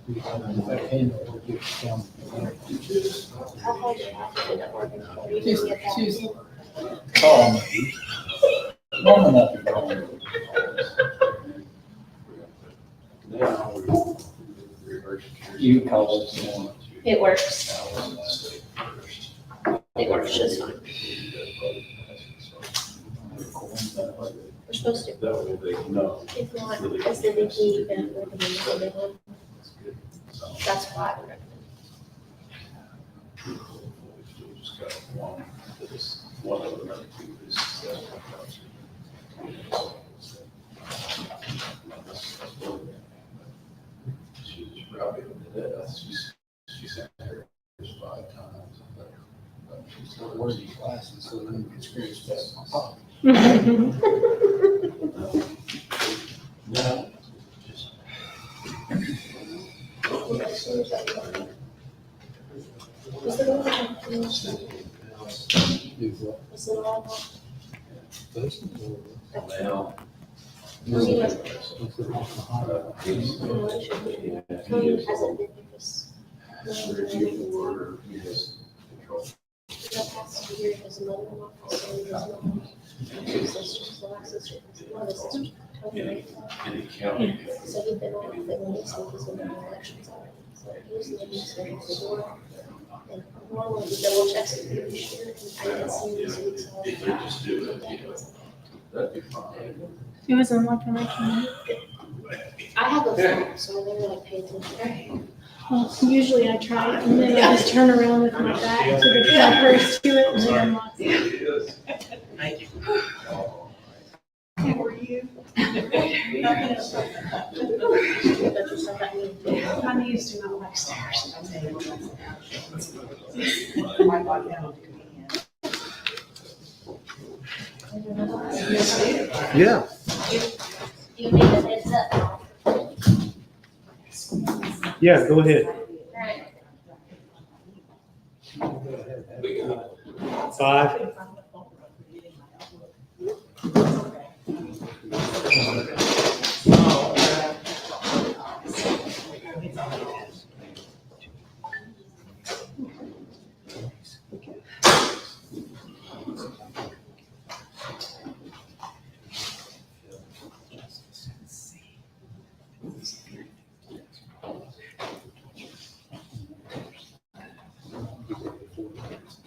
She's calling me. Long enough to call me. You call it. It works. It works just fine. We're supposed to. If not, because then if we recommend the big one, that's why I would recommend. One of them, is, she was probably to death. She sat there 5 times. She's still Wearing these glasses so they don't get scratched up. No. Was it all? Do what? Was it all? Well. Tony hasn't been with us. Review order, yes, control. The past year, his mother-in-law, so his mom, 2 sisters, the last sister, one of the sisters, Tony. In the county. So he'd been on the list because when the elections are. So he was living there for the door. And normally he double checks it every year, and I didn't see him this week, so. If they just do it, that'd be fine. It was on like election. I have a phone, so I never like pay attention. Well, usually I try it and then I just turn around with my back to the peppers to it and then unlock it. Thank you. How are you? I'm used to not like stairs. My body had to Yeah. You need a heads up. Yeah, go ahead. Alright. 5.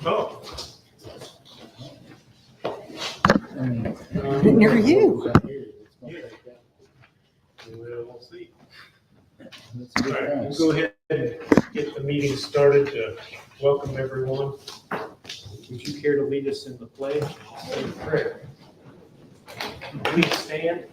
Oh. Near you. We'll see. All right, we'll go ahead and get the meeting started. Welcome, everyone. Would you care to lead us in the pledge and prayer? Please stand.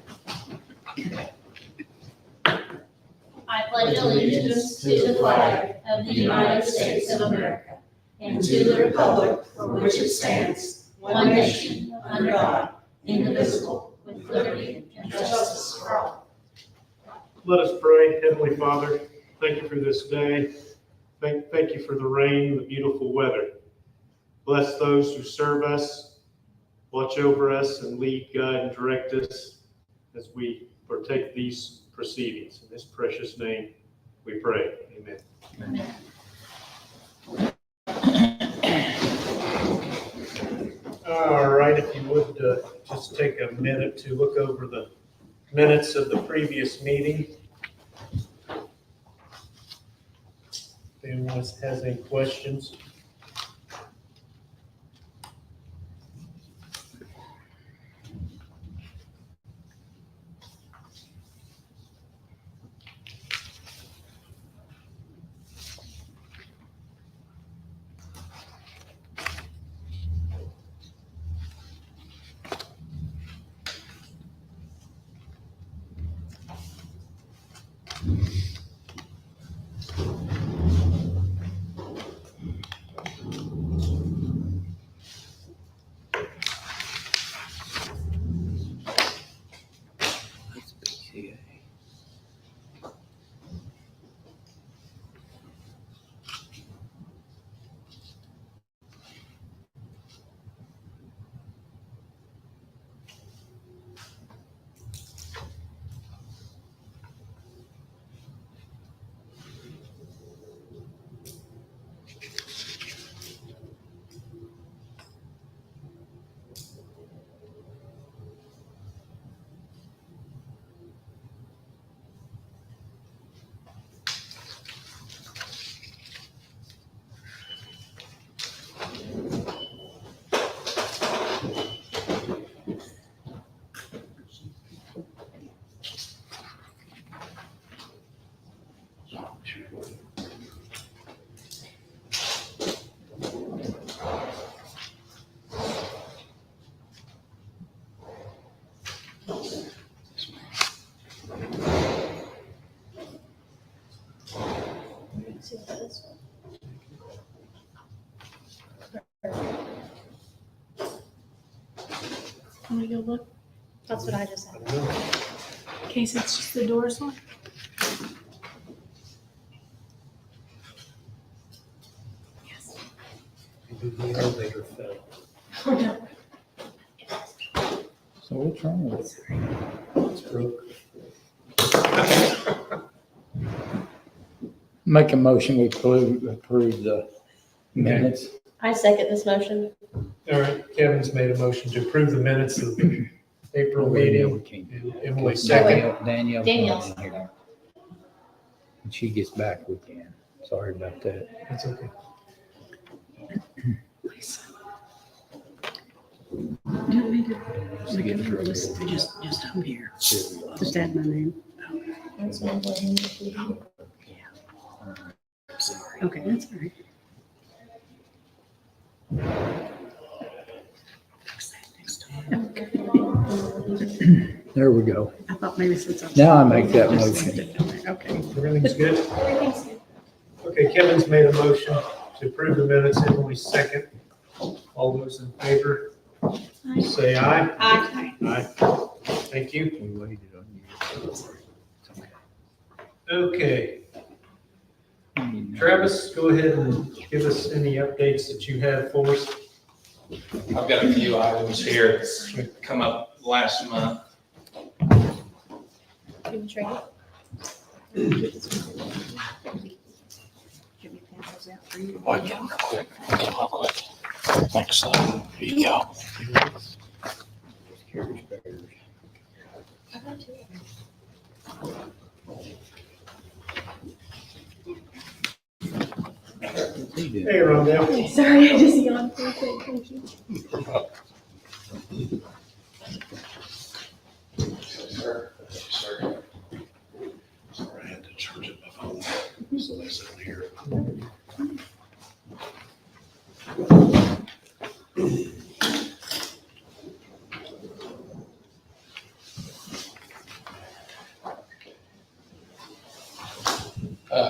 I pledge allegiance to the flag of the United States of America and to the republic for which it stands, one nation, under God, indivisible, with liberty and justice for all. Let us pray. Heavenly Father, thank you for this day. Thank you for the rain, the beautiful weather. Bless those who serve us, watch over us, and lead, guide, and direct us as we partake these proceedings. In this precious name we pray. Amen. Amen. All right, if you would just take a minute to look over the minutes of the previous meeting. If anyone has any questions. See what that is. Can we go look? That's what I just said. I don't know. In case it's just the doors one. Yes. Maybe the elevator fell. So what's wrong with it? It's broke. Make a motion, we approve the minutes. I second this motion. All right, Kevin's made a motion to approve the minutes of the April meeting. And Emily second. Danielle's Danielle's. not in here. When she gets back, we can. Sorry about that. That's okay. Do we do? Just get through it. Just come here. Here we are. Just add my name. That's one thing. Okay, that's all right. There we go. I thought maybe since I. Now I make that Just motion. send it down there. Okay. Everything's good? Everything's good. Okay, Kevin's made a motion to approve the minutes. Emily second. All those in favor, say aye. Aye. Aye. Thank you. We waited on you. Okay, Travis, go ahead and give us any updates that you have for us. I've got a few items here that's come up last month. Give me trade. Give me pencils out for you. I'll get them real quick. Thanks. Here you go. Here's bears. I got two. He did. Hey, Rondell. Sorry, I just yawned for a quick. Thank you. Sir, sorry, I had to charge up my phone, so I said here.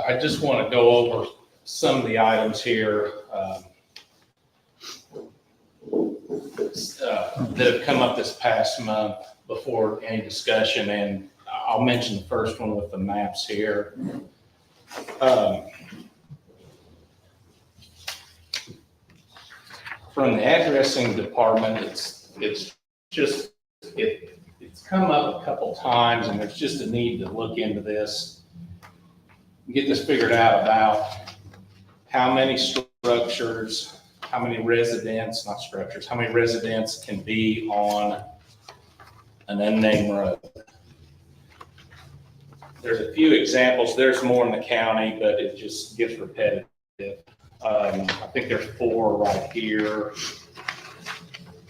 I just want to go over some of the items here that have come up this past month before any discussion, and I'll mention the first one with the maps here. From the addressing department, it's come up a couple times, and there's just a need to look into this, get this figured out about how many structures, how many residents, not structures, how many residents can be on an unnamed road. There's a few examples. There's more in the county, but it just gets repetitive. I think there's 4 right here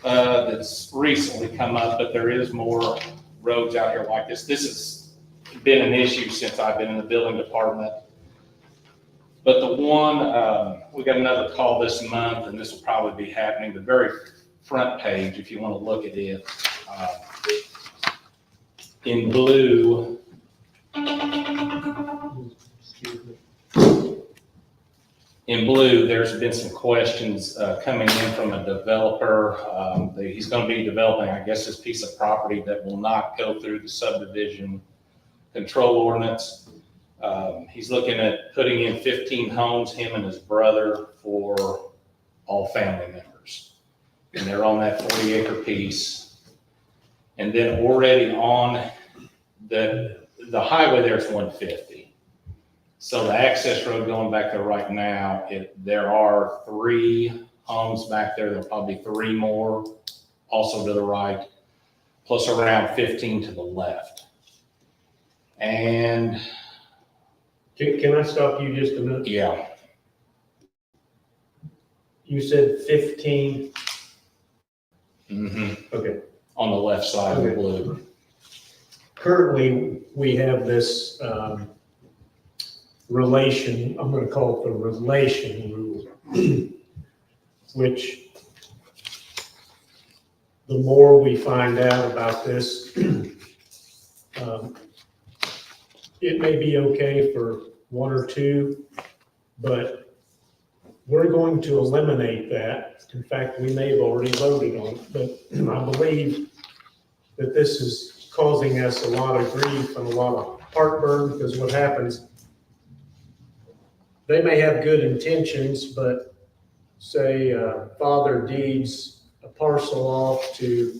that's recently come up, but there is more roads out here like this. This has been an issue since I've been in the building department. But the one, we got another call this month, and this will probably be happening, the very front page, if you want to look at it. In blue, there's been some questions coming in from a developer. He's going to be developing, I guess, this piece of property that will not go through the subdivision control ordinance. He's looking at putting in 15 homes, him and his brother, for all family members. And they're on that 40-acre piece. And then already on the highway, there's 150. So the access road going back there right now, there are 3 homes back there. There'll probably be 3 more also to the right, plus around 15 to the left. And Can I stop you just a minute? yeah, You said 15. Okay. on the left side of the blue. Currently, we have this relation, I'm gonna call it the relation rule, which the more we find out about this, it may be okay for one or two, but we're going to eliminate that. In fact, we may have already voted on it, but I believe that this is causing us a lot of grief and a lot of heartburn, because what happens, they may have good intentions, but say father deeds a parcel off to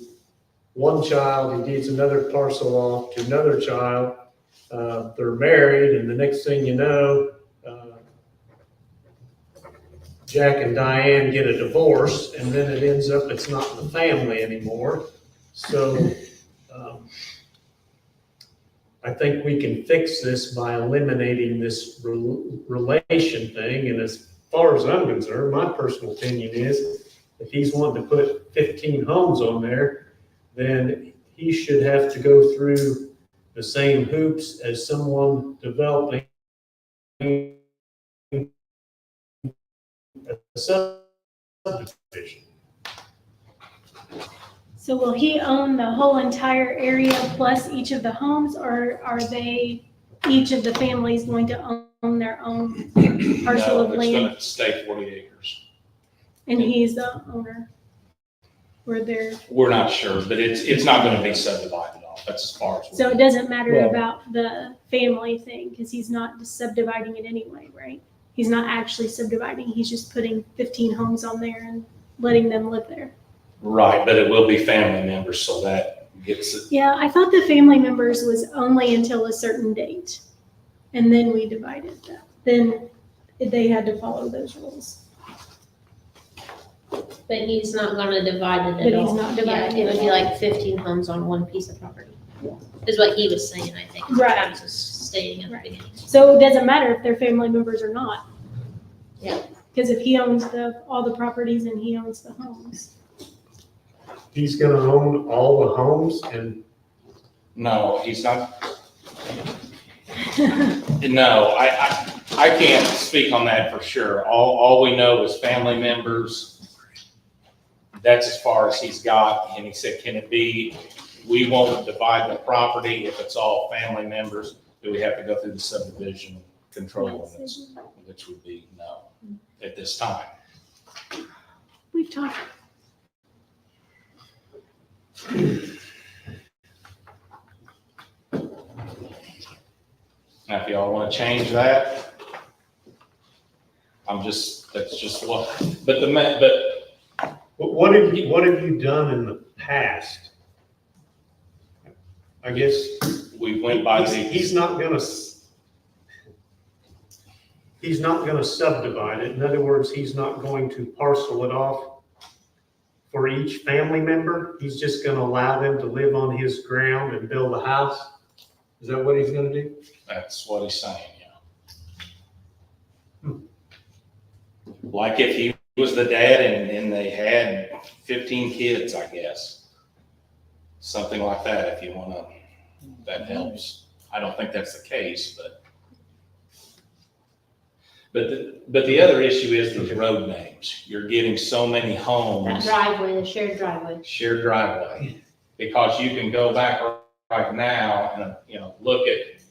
one child, he deeds another parcel off to another child. They're married, and the next thing you know, Jack and Diane get a divorce, and then it ends up it's not in the family anymore. So I think we can fix this by eliminating this relation thing. And as far as I'm concerned, my personal opinion is if he's wanting to put 15 homes on there, then he should have to go through the same hoops as someone developing a subdivision. So will he own the whole entire area plus each of the homes, or are they, each of the families going to own their own parcel of No, it's land? gonna stay 40 acres. And he's the owner? Or they're, We're not sure, but it's not gonna be subdivided off. That's as far as. so it doesn't matter Well- about the family thing, because he's not subdividing it anyway, right? He's not actually subdividing, he's just putting 15 homes on there and letting them live there. Right, but it will be family members, so that gets it. Yeah, I thought the family members was only until a certain date, and then we divided that. Then they had to follow those rules. But he's not gonna divide it But at all. he's not dividing Yeah, it it would be at all. like 15 homes on one piece of property. Is what he was saying, I think. Right. Travis was stating at the Right. beginning. So it doesn't matter if they're family members or not. Yeah. Because if he owns all the properties and he owns the homes. He's gonna own all the homes, and No, he's not. No, I can't speak on that for sure. All we know is family members. That's as far as he's got. And he said, can it be, we won't divide the property if it's all family members? Do we have to go through the subdivision control ordinance? Which would be no at this time. We've talked. Now, if y'all want to change that, that's just what, but what have you done in the past? I guess we went by he's not gonna subdivide it. In other words, he's not going to parcel it off for each family member. He's just gonna allow them to live on his ground and build a house. Is that what he's gonna do? that's what he's saying, yeah. Like if he was the dad and they had 15 kids, I guess. Something like that, if you wanna, that helps. I don't think that's the case, but the other issue is the road names. You're getting so many That homes, driveway, the shared driveway. shared driveway, because you can go back right now and, look at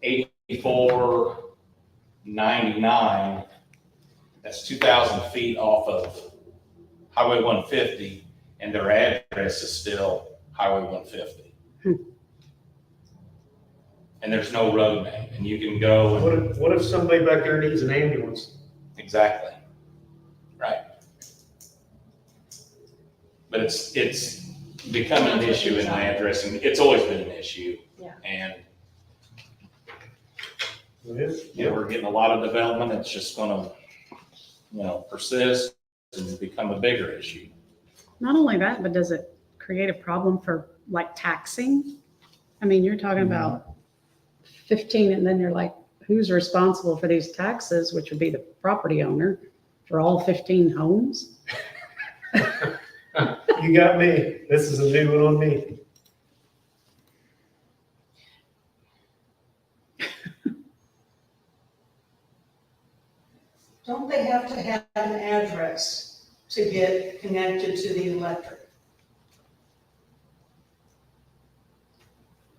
8499. That's 2,000 feet off of Highway 150, and their address is still Highway 150. And there's no road name, and you can go and, What if somebody back there needs an ambulance? exactly, right. But it's becoming an issue in my addressing, it's always been an issue. Yeah. And, Yeah. we're getting a lot of development, it's just gonna, persist and become a bigger issue. Not only that, but does it create a problem for like taxing? I mean, you're talking about 15 and then you're like, who's responsible for these taxes, which would be the property owner for all 15 homes? You got me. This is a new one on me. Don't they have to have an address to get connected to the electric?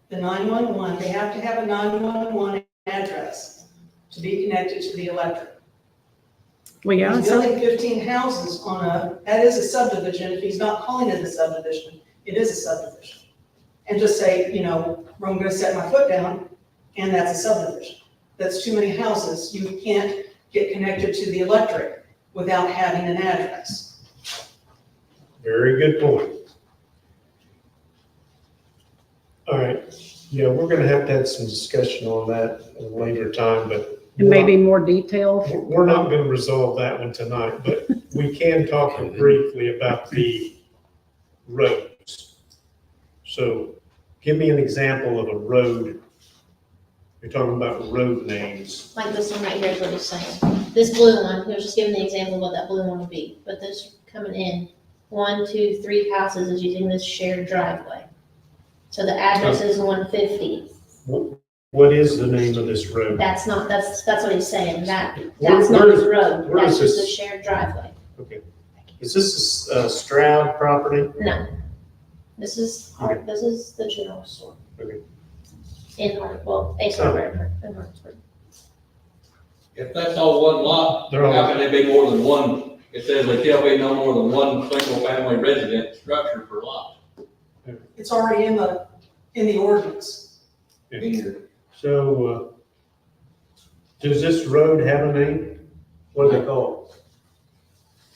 The 911, they have to have a 911 address to be connected to the electric. Well, yeah, He's so, building 15 houses on that is a subdivision. If he's not calling it a subdivision, it is a subdivision. And just say, I'm gonna set my foot down, and that's a subdivision. That's too many houses. You can't get connected to the electric without having an address. Very good point. All right, yeah, we're gonna have to have some discussion on that at a later time, but. and maybe more detail. We're not gonna resolve that one tonight, but we can talk briefly about the roads. So give me an example of a road. You're talking about road names. Like this one right here is what he's saying. This blue one, he was just giving the example of what that blue one would be. But this coming in, 1, 2, 3 houses is using this shared driveway. So the address is 150. What is the name of this road? That's what he's saying. That's Where- not where his is- road. where That's is just a this? shared driveway. Okay. Is this a Stroud property? No. This is the general store. Okay. In Ace Hardware in Hartsburg. If that's all one lot, They're all- how can there be more than one? It says there shall be no more than one single-family residence structure per lot. It's already in the ordinance. So, does this road have a name? What do they call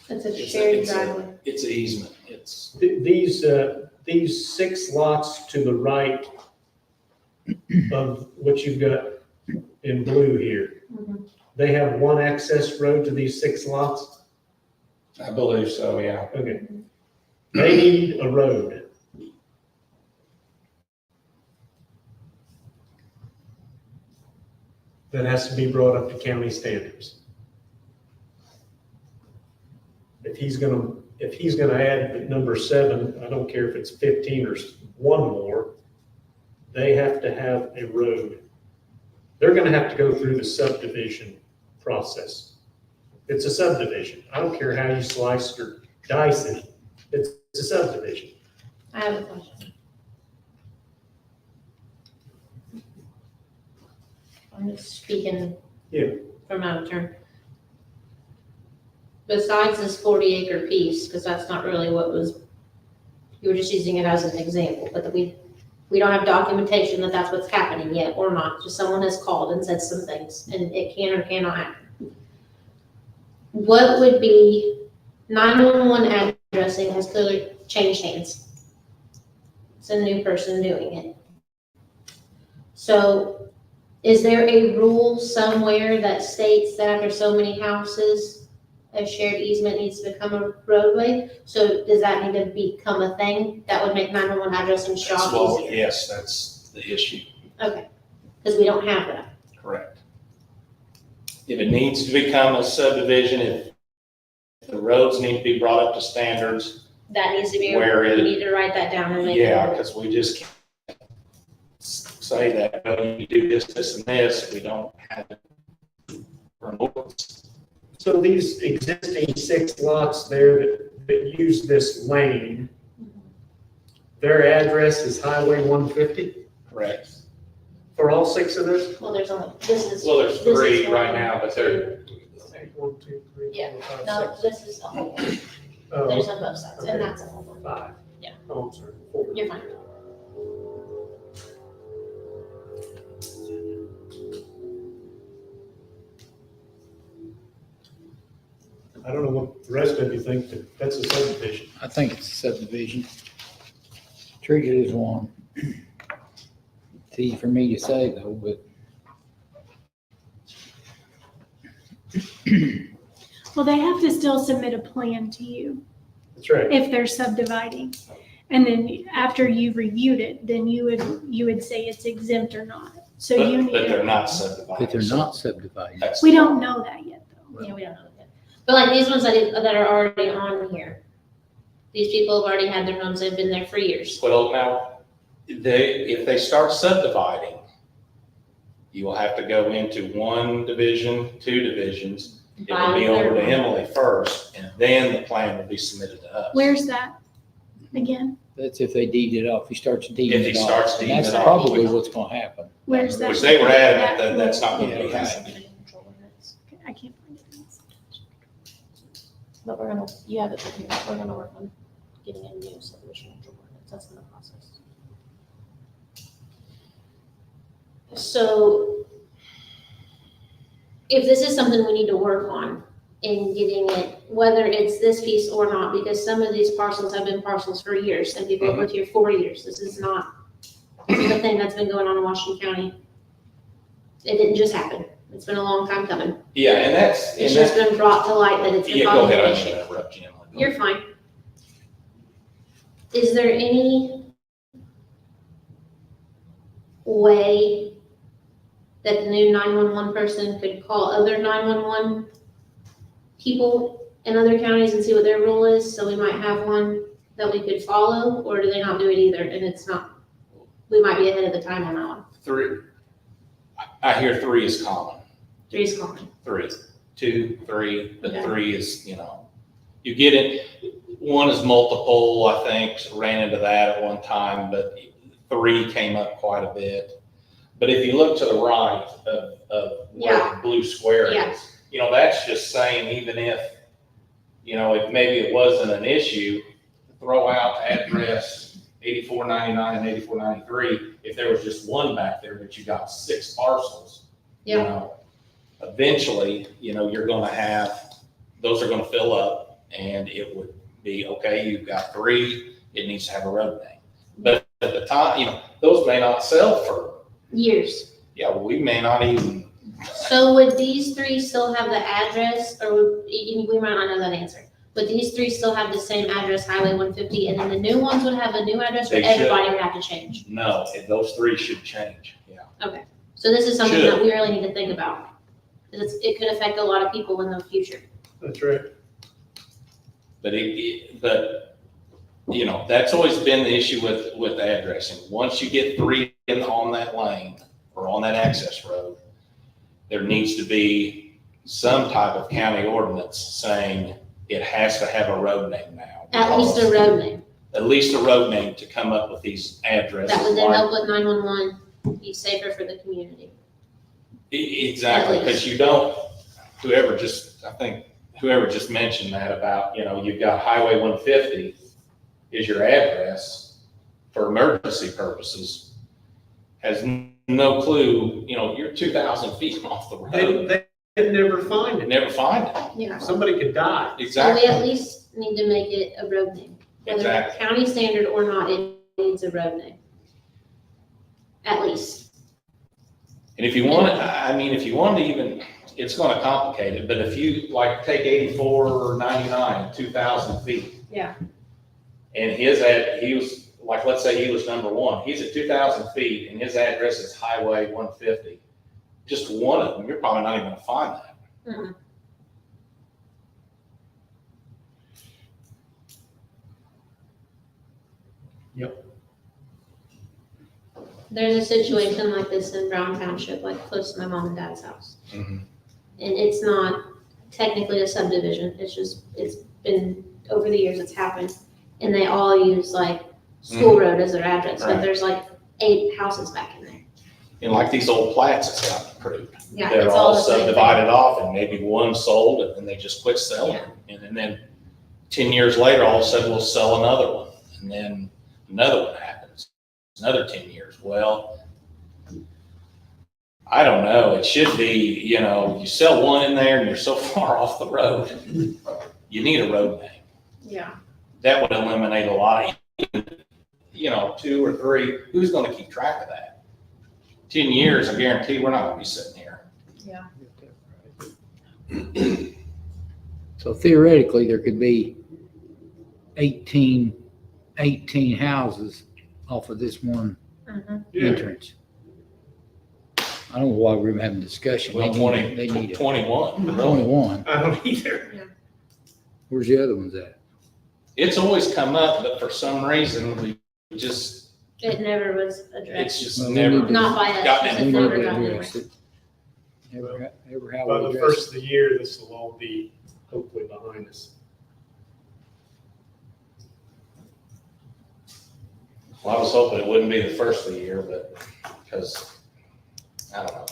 It's a It's a- shared it's a- driveway. It's an easement. It's, it? These 6 lots to the right of what you've got in blue here, Mhm. they have one access road to these 6 lots? I believe so, yeah. Okay. They need a road. That has to be brought up to county standards. If he's gonna add number 7, I don't care if it's 15 or 1 more, they have to have a road. They're gonna have to go through the subdivision process. It's a subdivision. I don't care how you slice or dice it. It's a subdivision. I have a question. I'm just speaking. Yeah. From out of turn. Besides this 40-acre piece, because that's not really what was, you were just using it as an example, but we don't have documentation that that's what's happening yet or not. Just someone has called and said some things, and it can or cannot happen. What would be 911 addressing has clearly changed hands. It's a new person doing it. So is there a rule somewhere that states that after so many houses, a shared easement needs to become a roadway? So does that need to become a thing? That would make 911 addressing That's job what- easier? Yes, that's the issue. Okay, because we don't have that. Correct. If it needs to become a subdivision, if the roads need to be brought up to standards, That needs to be, Where we it- need to write that down and make it. yeah, because we just can't say that, oh, you do this, this, and this, we don't have it for an ordinance. So these existing 6 lots there that use this lane, their address is Highway 150 Correct. for all 6 of those? Well, there's only, this is. Well, there's this is 3 right one, now, but they're, 1, 2, 3, Yeah. 4, 5, No, 6. this is the whole one. Oh, There's on both sides, okay. and that's a whole one. 5. Yeah. Oh, I'm sorry, 4. You're fine. I don't know what the rest of you think, but that's a subdivision. I think it's a subdivision. Treat it as one. It's easy for me to say though, but Well, they have to still submit a plan to you That's right. if they're subdividing. And then after you've reviewed it, then you would say it's exempt or not. So you but need they're to, not subdivided. but they're not subdivided. That's- we don't know that yet though. Yeah, we don't know that. But like these ones that are already on here, these people have already had their homes, they've been there for years. Well, now, if they start subdividing, you will have to go into 1 division, 2 divisions, It will be over to Emily first, and then the plan will be submitted to us. Where's that again? That's if they deed it off. He starts deeding If he it off. starts And deeding that's it off. probably what's gonna happen. Where's that? Which they were adamant that that's not gonna be happening. I can't find it. But we're gonna, you have it here, we're gonna work on getting a new subdivision control ordinance, that's in the process. So if this is something we need to work on in getting it, whether it's this piece or not, because some of these parcels have been parcels for years, and people have lived here for years, this is not the thing that's been going on in Washington County. It didn't just happen, it's been a long time coming. Yeah, and that's, It's just been brought to light that it's yeah, been go causing ahead, an I issue. didn't interrupt you, Emily. Go You're fine. Is there any way that the new 911 person could call other 911 people in other counties and see what their rule is? So we might have one that we could follow, or do they not do it either? And it's not, we might be ahead of the time on that one. 3, I hear 3 is common. 3 is common. 3, 2, 3, but Okay. 3 is, you get it. 1 is multiple, I think, ran into that at one time, but 3 came up quite a bit. But if you look to the right of where Yeah. the blue square Yeah. is, that's just saying even if, if maybe it wasn't an issue, throw out address 8499 and 8493, if there was just 1 back there, but you got 6 parcels. Eventually, you're gonna have, those are gonna fill up, and it would be, okay, you've got 3, it needs to have a road name. But at the time, those may not sell for, Years. we may not even, So would these 3 still have the address, or we might not know that answer, but these 3 still have the same address, Highway 150, and then the new ones would have a new address, or They should. everybody would have to change? no, those 3 should change, yeah. So this is something Should. that we really need to think about, because it could affect a lot of people in the future. That's right. But that's always been the issue with addressing. Once you get 3 on that lane or on that access road, there needs to be some type of county ordinance saying it has to have a road name now. At least a road name, At least a road name to come up with these addresses. that would then like- help with 911, be safer for the community. Exactly, At because you don't, whoever just mentioned that about, you've got Highway 150 is your address for emergency purposes, has no clue, you're 2,000 feet off the road. They never find it. Never find it. Yeah. Somebody could die. So we Exactly, at least need to make it a road name. Whether Exactly. county standard or not, it needs a road name. At least. and if you want to even, it's gonna complicate it, but if you, take 8499, 2,000 feet. Yeah. And he was, let's say he was number 1, he's at 2,000 feet, and his address is Highway 150. Just one of them, you're probably not even gonna find that. Mm-mm. There's a situation like this in Brown Township, close to my mom and dad's house. Mhm. And it's not technically a subdivision, it's been, over the years, it's happened. And they all use school road as their address, but Right. there's 8 houses back in there. And these old plats that's got approved, Yeah, they're it's all the same thing. subdivided off, and maybe 1 sold, and then they just quit selling. And then 10 years later, all of a sudden, we'll sell another one, and then another one happens, another 10 years. Well, I don't know, it should be, you sell 1 in there and you're so far off the road, you need a road name. Yeah. That would eliminate a lot, 2 or 3, who's gonna keep track of that? 10 years, I guarantee we're not gonna be sitting here. So theoretically, there could be 18 houses off of this one Yeah. entrance. I don't know why we're having a discussion. Well, They need it. 21. 21. I don't either. Where's the other ones at? It's always come up, but for some reason, we just, It never was it's addressed, just Well, we never. need to- not by us, Got just it. We it need never to got address anywhere. it. Ever how By we the address first of the year, this will all be hopefully behind us. Well, I was hoping it wouldn't be the first of the year, but, because, I don't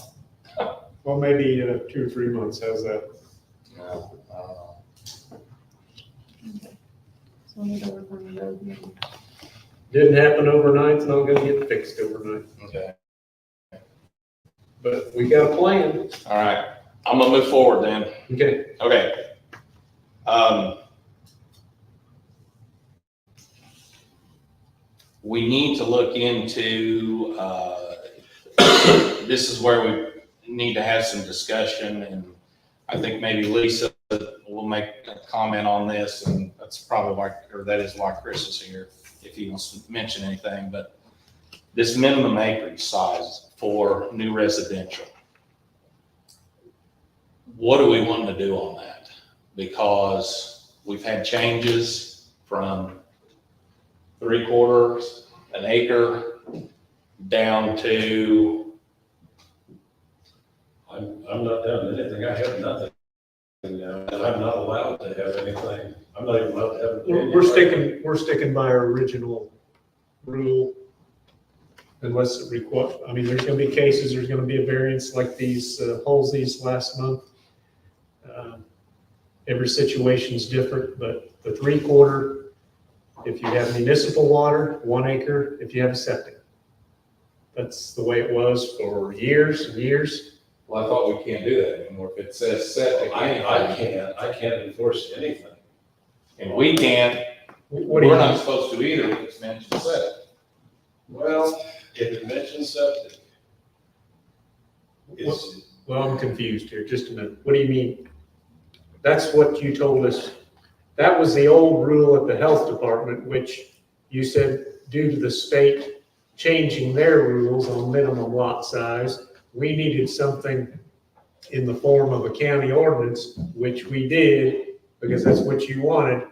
know. Well, maybe 2 or 3 months, how's that? No, I don't know. So we need to work on the road maybe. Didn't happen overnight, it's not gonna get fixed overnight, Okay, but we got a plan. all right. I'm gonna move forward then. Okay. Okay. We need to look into, this is where we need to have some discussion, and I think maybe Lisa will make a comment on this, and that's probably why, or that is why Chris is here, if he wants to mention anything, but this minimum acreage size for new residential. What do we want to do on that? Because we've had changes from 3/4 an acre down to, I'm not doing anything, I have nothing. And I'm not allowed to have anything, I'm not even allowed to have. an opinion. We're sticking by our original rule. Unless it requires, I mean, there's gonna be cases, there's gonna be a variance like these Halsey's last month. Every situation's different, but the 3/4, if you have municipal water, 1 acre, if you have a septic. That's the way it was for years and years. well, I thought we can't do that anymore. If it says septic, I can't enforce anything. and we can't, What do we're you, not supposed to either if it's mentioned septic. Well, if it mentions septic, it's, well, I'm confused here, just a minute. What do you mean? That's what you told us. That was the old rule at the health department, which you said due to the state changing their rules on minimum lot size, we needed something in the form of a county ordinance, which we did, because that's what you wanted.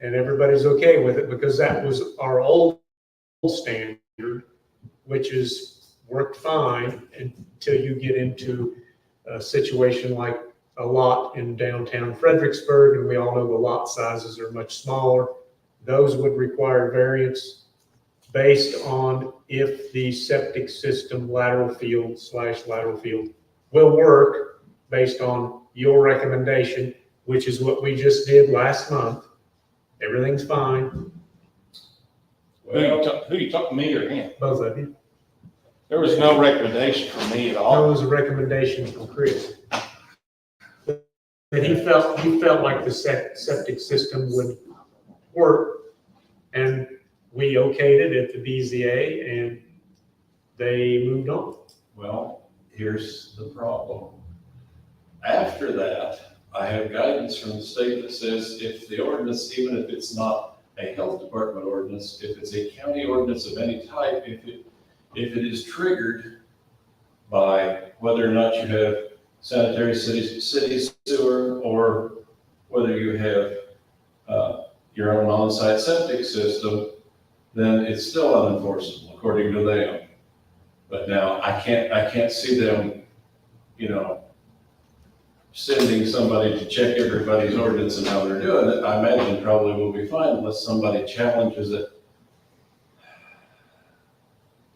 And everybody's okay with it, because that was our old standard, which is worked fine until you get into a situation like a lot in downtown Fredericksburg, and we all know the lot sizes are much smaller. Those would require variance based on if the septic system lateral field will work based on your recommendation, which is what we just did last month. Everything's fine, Who you talking, me or him? both of you. There was no recommendation from me at That all. was a recommendation from Chris. And he felt like the septic system would work, and we okayed it at the BZA, and they moved on. well, here's the problem. After that, I have guidance from the state that says if the ordinance, even if it's not a health department ordinance, if it's a county ordinance of any type, if it is triggered by whether or not you have sanitary city sewer, or whether you have your own on-site septic system, then it's still unenforceable according to them. But now I can't see them, sending somebody to check everybody's ordinance and how they're doing it. I imagine probably will be fine unless somebody challenges it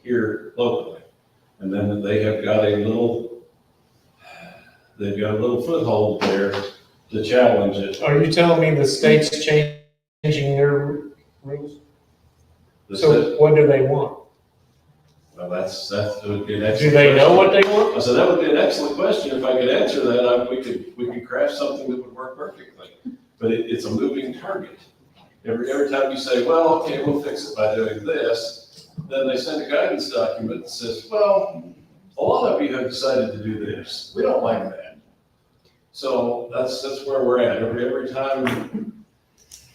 here locally. And then they have got a little foothold there to challenge it. Are you telling me the state's changing their rules? The So what do they want? Well, that would be an Do excellent. they know question. what they want? I said, that would be an excellent question. If I could answer that, we could craft something that would work perfectly. But it's a moving target. Every time you say, well, okay, we'll fix it by doing this, then they send a guidance document that says, well, a lot of you have decided to do this. We don't like that. So that's where we're at. Every time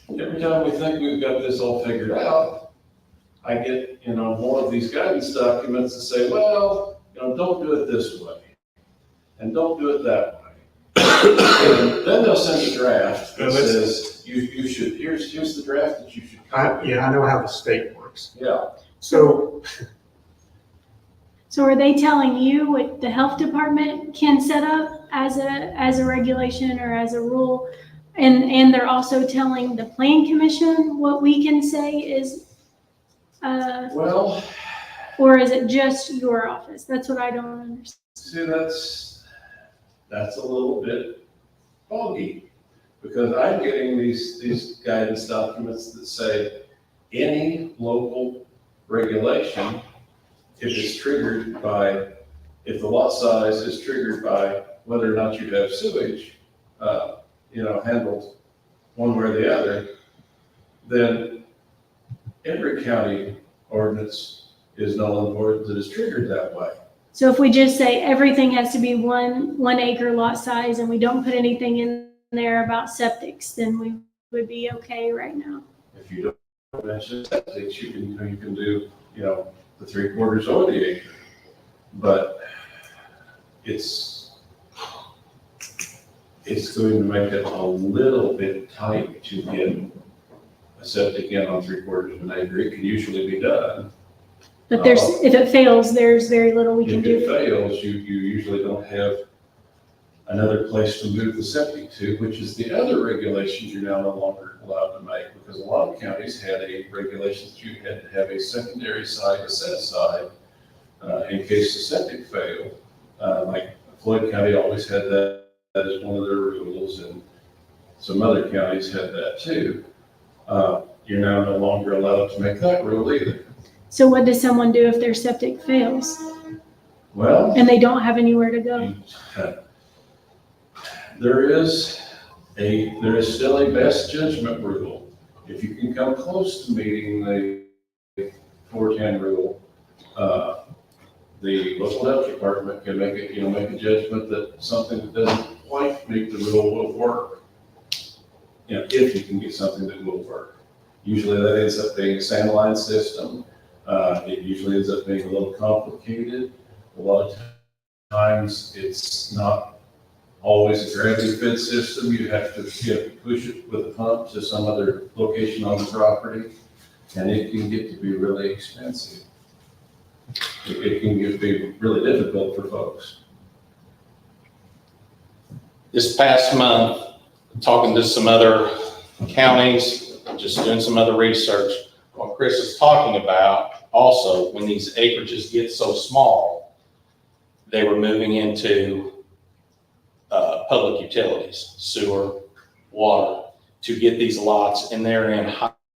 we think we've got this all figured out, I get, more of these guidance documents that say, well, don't do it this way, and don't do it that way. And then they'll send a draft that says, you should, here's the draft that you should. I know how the state works. Yeah, So So are they telling you what the health department can set up as a regulation or as a rule? And they're also telling the plan commission what we can say is, Well, or is it just your office? That's what I don't understand. see, that's a little bit foggy, because I'm getting these guidance documents that say any local regulation, if the lot size is triggered by whether or not you have sewage, handled one way or the other, then every county ordinance is null and void that is triggered that way. So if we just say everything has to be 1 acre lot size and we don't put anything in there about septics, then we would be okay right now. If you don't mention septic, you can do, the 3/4 or the acre. But it's going to make it a little bit tight to get a septic in on 3/4 of an acre. It can usually be done. But if it fails, there's very little we can If do. it fails, you usually don't have another place to move the septic to, which is the other regulations you're now no longer allowed to make, because a lot of counties had a regulation that you had to have a secondary site set aside in case the septic failed. Like Floyd County always had that as one of their rules, and some other counties had that too. You're now no longer allowed to make that rule either. So what does someone do if their septic fails Well, and they don't have anywhere to go? there is still a best judgment rule. If you can come close to meeting the 410 rule, the local health department can make a judgment that something that doesn't quite meet the rule will work. If you can get something that will work. Usually that ends up being a sand line system. It usually ends up being a little complicated. A lot of times it's not always a gravity fed system. You have to push it with a pump to some other location on the property, and it can get to be really expensive. It can be really difficult for folks. This past month, talking to some other counties, just doing some other research, what Chris is talking about, also, when these acreages get so small, they were moving into public utilities, sewer, water, to get these lots, and they're in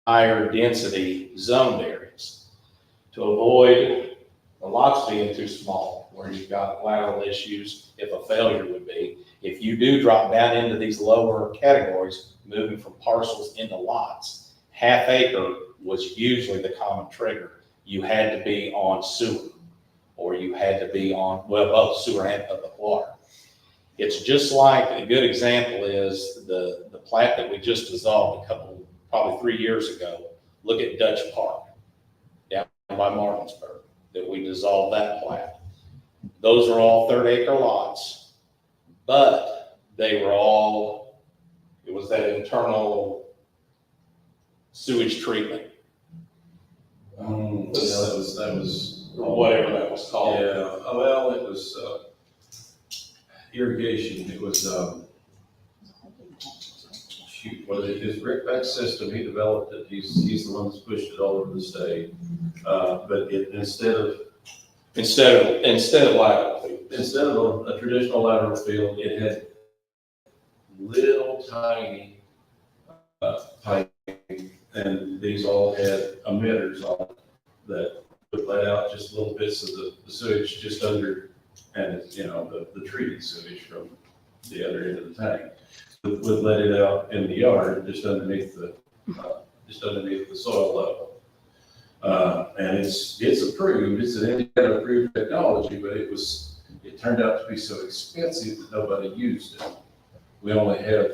higher density zoned areas to avoid the lots being too small, where you've got lateral issues, if a failure would be. If you do drop down into these lower categories, moving from parcels into lots, half acre was usually the common trigger. You had to be on sewer, or you had to be on, both sewer and public water. It's just like, a good example is the plat that we just dissolved probably 3 years ago. Look at Dutch Park down by Martinsburg, that we dissolved that plat. Those are all 30-acre lots, but they were all, it was that internal sewage treatment. That was Whatever that was called. Yeah, well, it was irrigation. It was his Rick system. He developed it. He's the one that's pushed it all over the state. But instead of lateral field. Instead of a traditional lateral field, it had little tiny pipe, and these all had emitters on it that would let out just little bits of the sewage just under, and the treated sewage from the other end of the tank would let it out in the yard just underneath the soil level. And it's approved. It's an Indiana approved technology, but it turned out to be so expensive that nobody used it. We only have,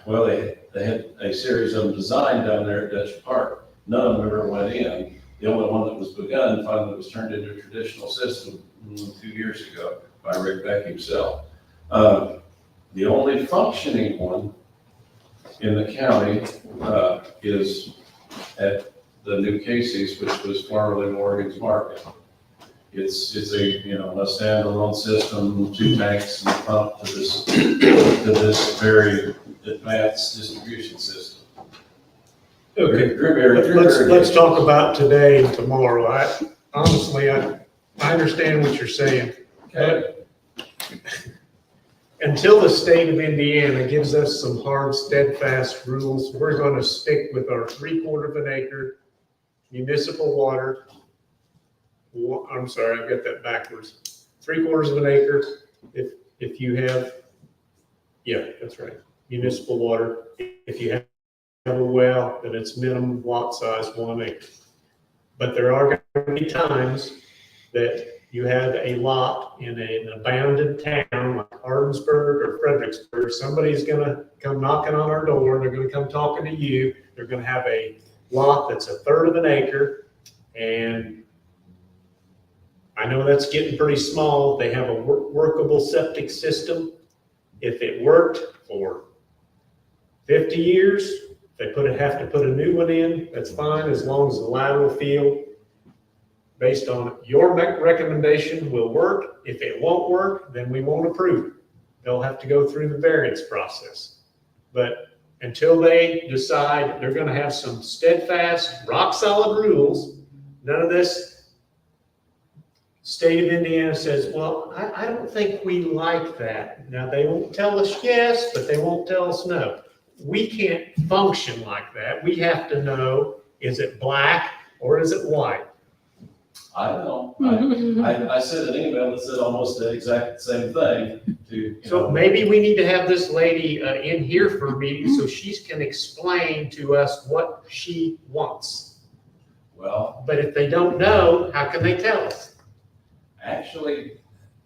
they had a series of them designed down there at Dutch Park. None of them ever went in. The only one that was begun finally was turned into a traditional system 2 years ago by Rick Beck himself. The only functioning one in the county is at the new Casey's, which was formerly Morgan's Market. It's a, you know, a standalone system, 2 tanks and a pump to this very advanced distribution system. Okay, Very let's talk about today and tomorrow. Honestly, I understand what you're saying. Okay. Until the state of Indiana gives us some hard, steadfast rules, we're gonna stick with our 3/4 of an acre municipal water. I'm sorry, I've got that backwards. 3/4 of an acre, if you have, yeah, that's right, municipal water. If you have a well, then it's minimum lot size 1 acre. But there are gonna be times that you have a lot in an abandoned town like Ardensburg or Fredericksburg. Somebody's gonna come knocking on our door, they're gonna come talking to you. They're gonna have a lot that's 1/3 of an acre, and I know that's getting pretty small. They have a workable septic system. If it worked for 50 years, they have to put a new one in, that's fine, as long as the lateral field based on your recommendation will work. If it won't work, then we won't approve it. They'll have to go through the variance process. But until they decide they're gonna have some steadfast, rock solid rules, none of this state of Indiana says, well, I don't think we like that. Now, they won't tell us yes, but they won't tell us no. We can't function like that. We have to know, is it black or is it white? I don't know. I sent an email that said almost the exact same thing to, you So know, maybe we need to have this lady in here for a meeting so she can explain to us what she wants. well, But if they don't know, how can they tell us? actually,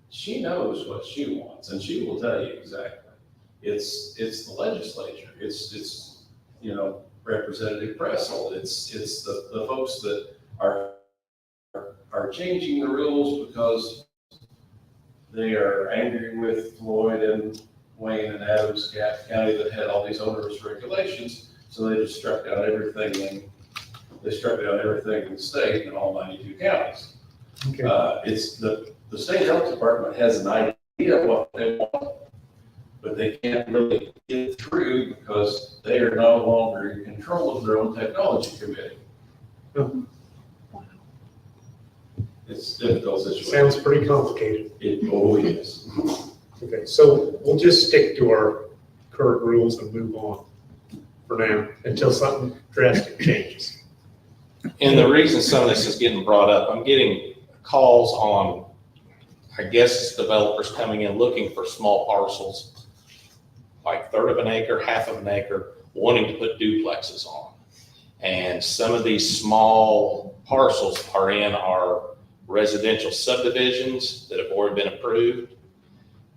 she knows what she wants, and she will tell you exactly. It's the legislature, it's, you know, Representative Pressel, it's the folks that are changing the rules because they are angry with Floyd and Wayne and Adams County that had all these onerous regulations, so they just struck down everything in the state in all 92 counties. Okay. It's the state health department has an idea of what they want, but they can't really get through because they are no longer in control of their own technology committee. It's a difficult situation. Sounds pretty complicated. It always is. Okay, so we'll just stick to our current rules and move on for now until something drastic changes. And the reason some of this is getting brought up, I'm getting calls on, I guess it's developers coming in looking for small parcels, like 1/3 of an acre, 1/2 of an acre, wanting to put duplexes on. And some of these small parcels are in our residential subdivisions that have already been approved.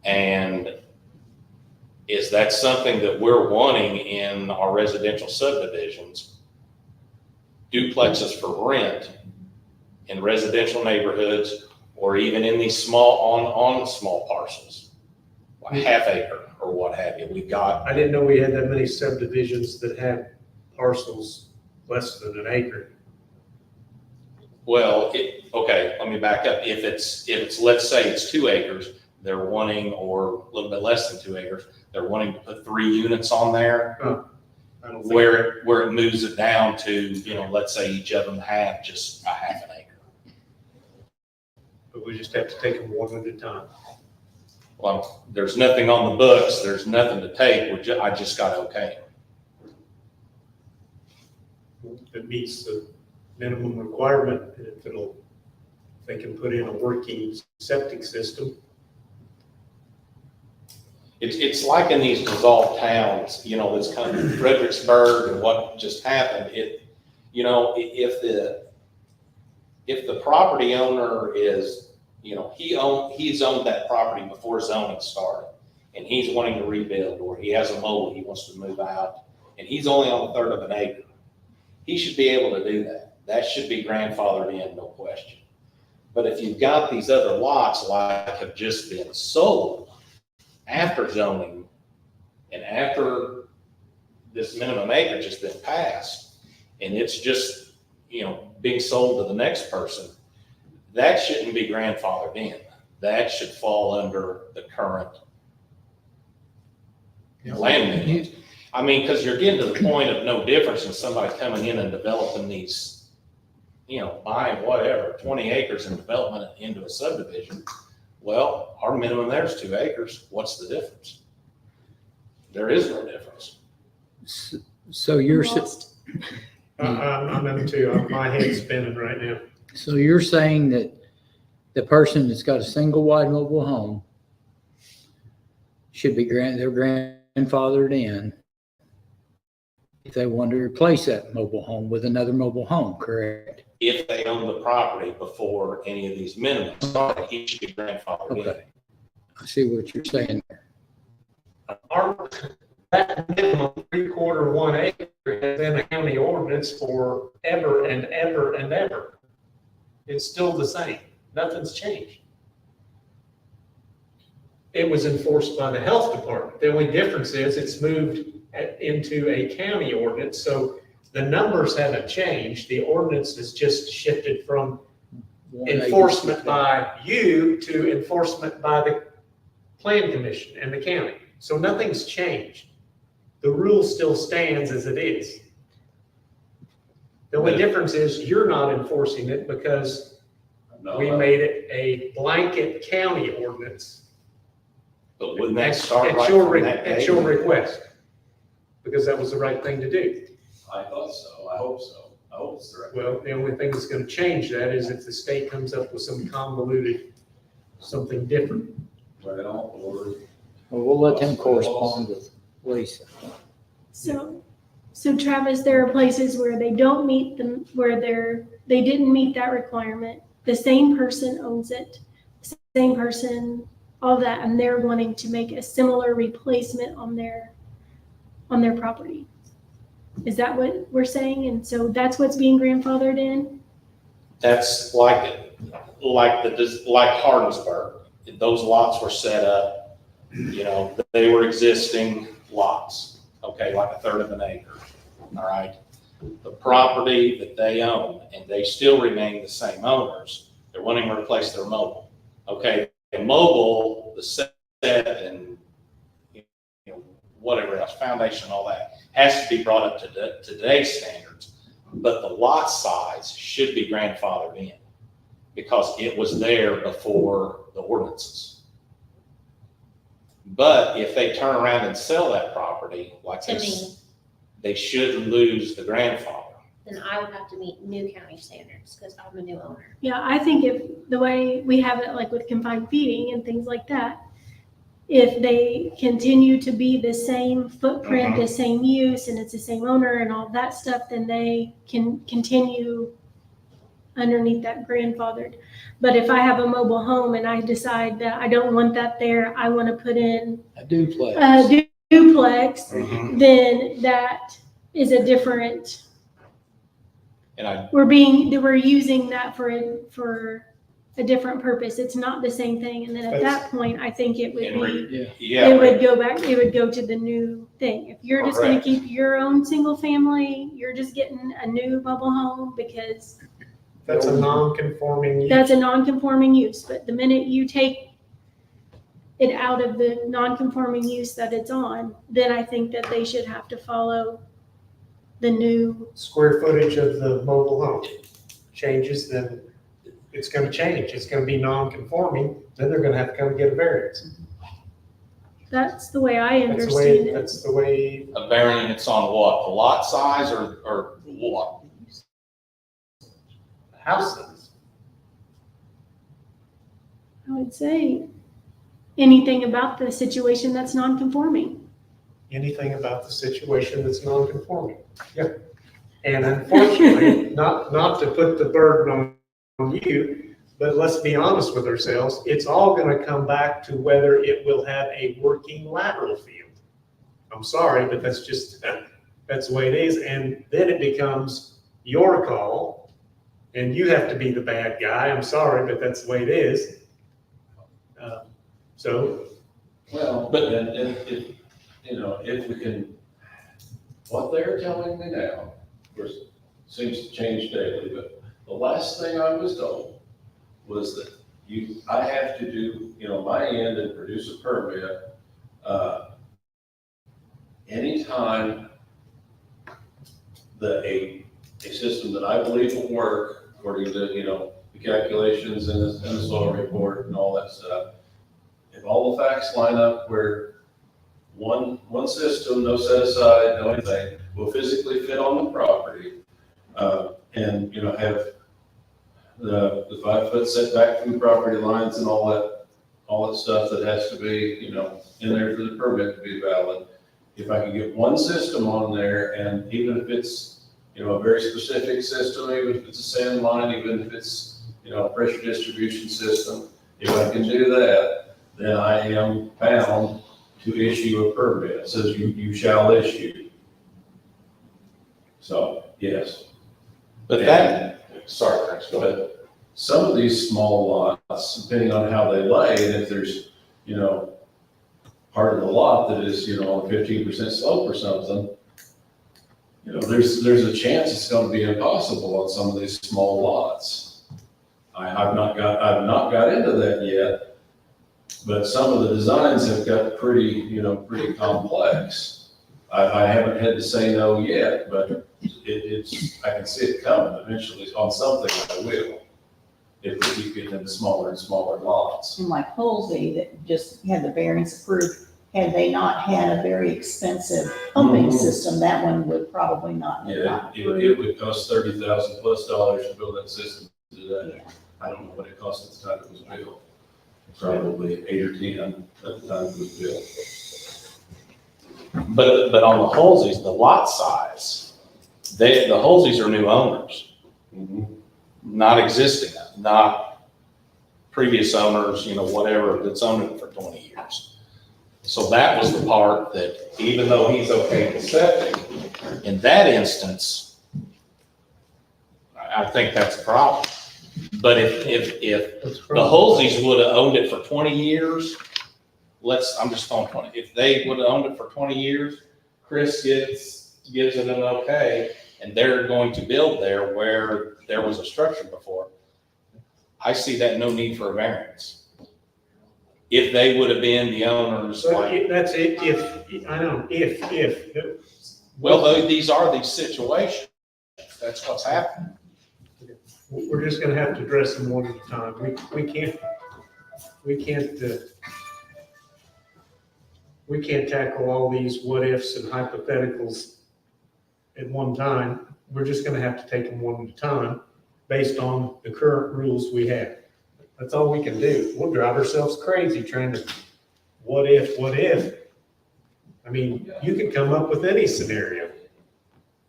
And is that something that we're wanting in our residential subdivisions? Duplexes for rent in residential neighborhoods, or even in these small, on small parcels, like 1/2 acre or what have you. We've got, I didn't know we had that many subdivisions that had parcels less than an acre. well, okay, let me back up. If it's, let's say it's 2 acres, they're wanting, or a little bit less than 2 acres, they're wanting to put 3 units on there, I don't think. where it moves it down to, you know, let's say each of them have just 1/2 an acre. But we just have to take them one at a time. Well, there's nothing on the books, there's nothing to take, I just got okay. It meets the minimum requirement, if they can put in a working septic system. It's like in these dissolved towns, you know, that's kind of Fredericksburg and what just happened. You know, if the property owner is, you know, he's owned that property before zoning started, and he's wanting to rebuild, or he has a mobile, he wants to move out, and he's only on 1/3 of an acre, he should be able to do that. That should be grandfathered in, no question. But if you've got these other lots like have just been sold after zoning and after this minimum acreage has been passed, and it's just, you know, being sold to the next person, that shouldn't be grandfathered in. That should fall under the current land minimums. I mean, because you're getting to the point of no difference in somebody coming in and developing these, buying whatever, 20 acres and development it into a subdivision. Well, our minimum there is 2 acres. What's the difference? There is no difference. So you're, Lost. I'm in too. My head's spinning right now. so you're saying that the person that's got a single wide mobile home should be they're grandfathered in if they want to replace that mobile home with another mobile home, correct? If they own the property before any of these minimums start, he should be grandfathered in. Okay. I see what you're saying there. That minimum 3/4 1 acre has been a county ordinance for ever and ever and ever. It's still the same. Nothing's changed. It was enforced by the health department. The only difference is it's moved into a county ordinance, so the numbers haven't changed. The ordinance has just shifted from enforcement by you to enforcement by the plan commission and the county. So nothing's changed. The rule still stands as it is. The only difference is you're not enforcing it because we made it a blanket county ordinance. But wouldn't that start At right your from that at day? your request, because that was the right thing to do. I thought so. I hope so. I hope it's the right. Well, the only thing that's gonna change that is if the state comes up with some convoluted, something different. Well, or Well, we'll let them correspond with Lisa. So Travis, there are places where they don't meet them, where they didn't meet that requirement. The same person owns it, same person, all that, and they're wanting to make a similar replacement on their property. Is that what we're saying? And so that's what's being grandfathered in? That's like Hardensburg. Those lots were set up, they were existing lots, okay, like 1/3 of an acre, all right? The property that they own, and they still remain the same owners, they're wanting to replace their mobile, okay? The mobile, the set and, whatever else, foundation, all that, has to be brought up to today's standards, but the lot size should be grandfathered in because it was there before the ordinances. But if they turn around and sell that property like To me, this, they should lose the grandfather. then I would have to meet new county standards because I'm a new owner. Yeah, I think if the way we have it, like with confined feeding and things like that, if they continue to be the same footprint, the same use, and it's the same owner and all that stuff, then they can continue underneath that grandfathered. But if I have a mobile home and I decide that I don't want that there, I want to put in A duplex. a duplex, then that is a different, And we're using that for a different purpose. It's not the same thing. And then at that point, I think it would be, it would go back, it would go to the new thing. If you're just gonna Correct. keep your own single family, you're just getting a new mobile home because That's a non-conforming use. that's a non-conforming use. But the minute you take it out of the non-conforming use that it's on, then I think that they should have to follow the new, Square footage of the mobile home changes, then it's gonna change. It's gonna be non-conforming, then they're gonna have to come get a variance. that's the way I That's the understand way, it. that's the way, a variance on what? The lot size or what? houses. I would say anything about the situation that's non-conforming. Anything about the situation that's non-conforming. Yeah. And unfortunately, not to put the burden on you, but let's be honest with ourselves, it's all gonna come back to whether it will have a working lateral field. I'm sorry, but that's just, that's the way it is. And then it becomes your call and you have to be the bad guy. I'm sorry, but that's the way it is. So Well, but then if we can, what they're telling me now, of course, seems to change daily, but the last thing I was told was that I have to do, my end and produce a permit, anytime that a system that I believe will work according to, the calculations and the soil report and all that stuff, if all the facts line up where one system, no set aside, no anything, will physically fit on the property, and, have the 5 foot setback from the property lines and all that stuff that has to be, in there for the permit to be valid. If I can get one system on there, and even if it's, a very specific system, even if it's a sand line, even if it's, a pressure distribution system, if I can do that, then I am bound to issue a permit. It says you shall issue. So, yes. But that, sorry, Chris, go ahead. Some of these small lots, depending on how they lay, and if there's, part of the lot that is, on 15% slope or something, there's a chance it's going to be impossible on some of these small lots. I've not got into that yet, but some of the designs have got pretty complex. I haven't had to say no yet, but I can see it coming eventually. On something I will, if we keep getting into smaller and smaller lots. And like Halsey that just had the variance approved, had they not had a very expensive pumping system, that one would probably not have Yeah, gotten it approved. would cost $30,000 plus to build that system today. Yeah. I don't know what it cost at the time it was built. Probably 8 or 10 at the time it was built. But on the Halseys, the lot size, the Halseys are new owners, not existing, not previous owners, whatever, that's owned it for 20 years. So that was the part that, even though he's okay with septic, in that instance, I think that's a problem. But if the Halseys would have owned it for 20 years, I'm just throwing 20, if they would have owned it for 20 years, Chris gives it an okay, and they're going to build there where there was a structure before, I see that no need for a variance. If they would have been the owners, So like, that's it, if. well, these are these situations. That's what's happening. We're just gonna have to address them one at a time. We can't tackle all these what ifs and hypotheticals at one time. We're just gonna have to take them one at a time based on the current rules we have. That's all we can do. We'll drive ourselves crazy trying to, what if? I mean, you could come up with any scenario.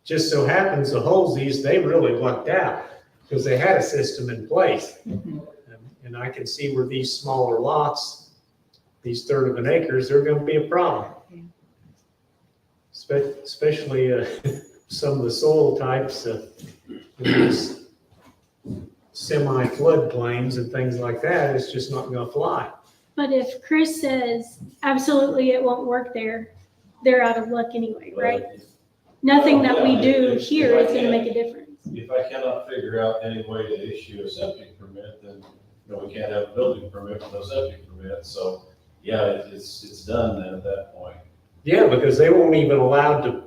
Just so happens the Halseys, they really lucked out because they had a system in place. And I can see where these smaller lots, these third of an acres, they're gonna be a problem. Especially some of the soil types, these semi-flood plains and things like that, it's just not gonna fly. But if Chris says absolutely it won't work there, they're out of luck anyway, right? Nothing that we do here is gonna make a difference. If I cannot figure out any way to issue a septic permit, then, we can't have a building permit with no septic permit. So, yeah, it's done then at that point. Yeah, because they won't even allowed